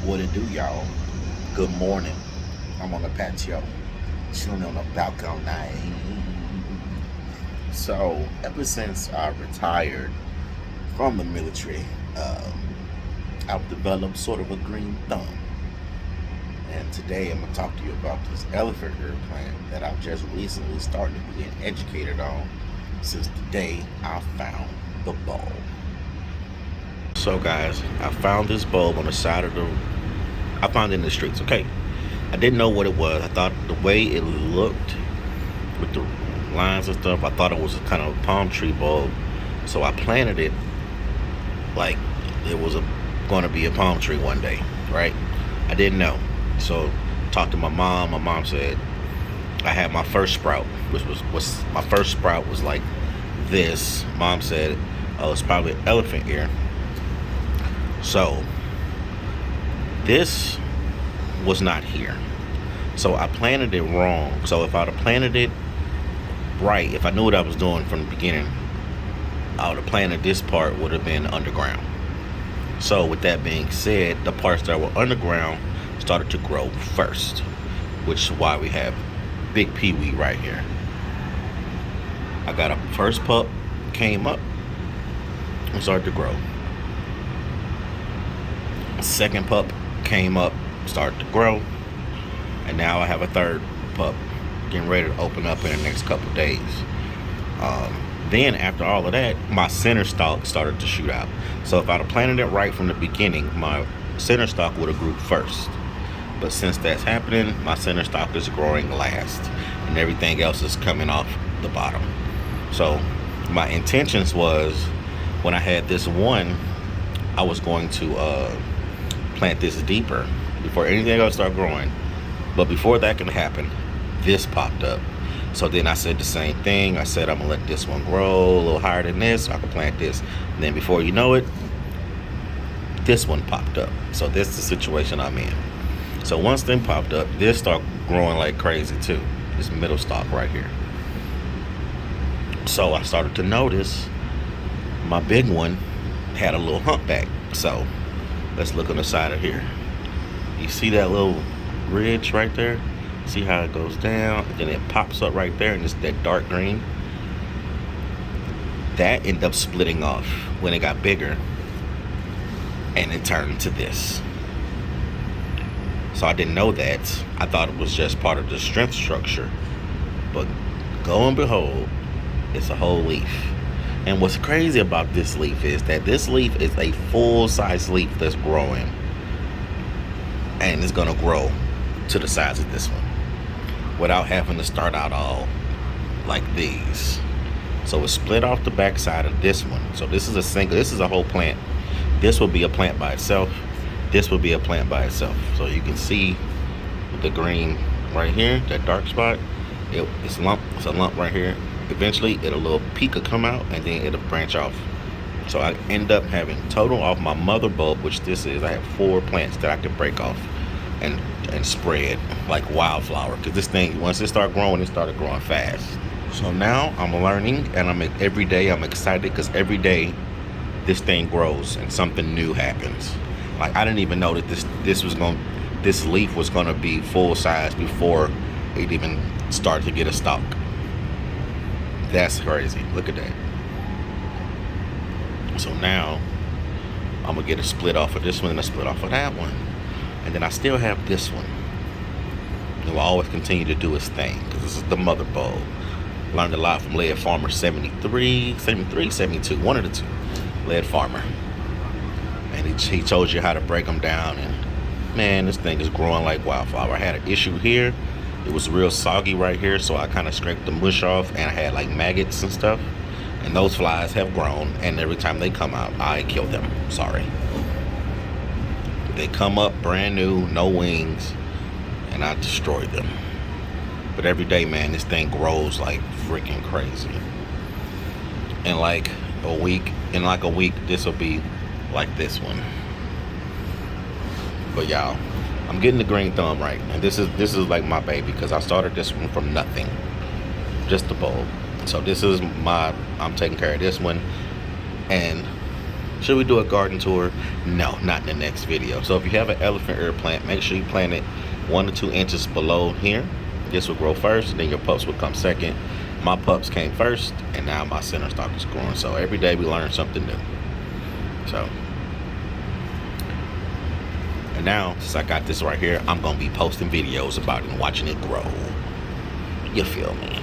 What it do, y'all? Good morning. I'm on the patio, chilling on the balcony. So, ever since I retired from the military, I've developed sort of a green thumb. And today I'm going to talk to you about this elephant ear plant that I've just recently started to get educated on since the day I found the bulb. So, guys, I found this bulb on the side of the. I found it in the streets. Okay, I didn't know what it was. I thought the way it looked with the lines and stuff, I thought it was a kind of a palm tree bulb. So I planted it like it was going to be a palm tree one day, right? I didn't know. So talked to my mom. My mom said I had my first sprout, which was my first sprout was like this. Mom said, "Oh, it's probably an elephant ear." So this was not here. So I planted it wrong. So if I'd have planted it right, if I knew what I was doing from the beginning, I would have planted this part would have been underground. So with that being said, the parts that were underground started to grow first, which is why we have big peewee right here. I got a first pup, came up and started to grow. Second pup came up, started to grow, and now I have a third pup getting ready to open up in the next couple of days. Then after all of that, my center stalk started to shoot out. So if I'd have planted it right from the beginning, my center stalk would have grew first. But since that's happening, my center stalk is growing last, and everything else is coming off the bottom. So my intentions was when I had this one, I was going to plant this deeper before anything else started growing. But before that can happen, this popped up. So then I said the same thing. I said I'm gonna let this one grow a little higher than this so I can plant this. And then before you know it, this one popped up. So this is the situation I'm in. So once thing popped up, this started growing like crazy too. This middle stalk right here. So I started to notice my big one had a little humpback. So let's look on the side of here. You see that little ridge right there? See how it goes down, and then it pops up right there, and it's that dark green. That ended up splitting off when it got bigger, and it turned to this. So I didn't know that. I thought it was just part of the strength structure, but lo and behold, it's a whole leaf. And what's crazy about this leaf is that this leaf is a full-size leaf that's growing, and it's gonna grow to the size of this one without having to start out all like these. So it's split off the back side of this one. So this is a single, this is a whole plant. This will be a plant by itself. This will be a plant by itself. So you can see the green right here, that dark spot, it's a lump right here. Eventually it'll little peak will come out, and then it'll branch off. So I end up having total off my mother bulb, which this is, I have 4 plants that I can break off and spread like wildflower, because this thing, once it started growing, it started growing fast. So now I'm learning, and every day I'm excited, because every day this thing grows and something new happens. Like I didn't even know that this leaf was gonna be full size before it even started to get a stalk. That's crazy. Look at that. So now I'm gonna get a split off of this one and a split off of that one. And then I still have this one. It will always continue to do its thing, because this is the mother bulb. Learned a lot from Lead Farmer 73, 72, one of the two. Lead Farmer. And he told you how to break them down. And man, this thing is growing like wildflower. I had an issue here. It was real soggy right here, so I kind of scraped the mush off, and I had like maggots and stuff. And those flies have grown, and every time they come out, I kill them. Sorry. They come up brand new, no wings, and I destroy them. But every day, man, this thing grows like freaking crazy. In like a week, this will be like this one. But y'all, I'm getting the green thumb right, and this is like my baby, because I started this one from nothing, just the bulb. So this is I'm taking care of this one, and Should we do a garden tour? No, not in the next video. So if you have an elephant ear plant, make sure you plant it 1 to 2 inches below here. This will grow first, and then your pups will come second. My pups came first, and now my center stalk is growing. So every day we learn something new. So, and now, since I got this right here, I'm going to be posting videos about it and watching it grow. You feel me?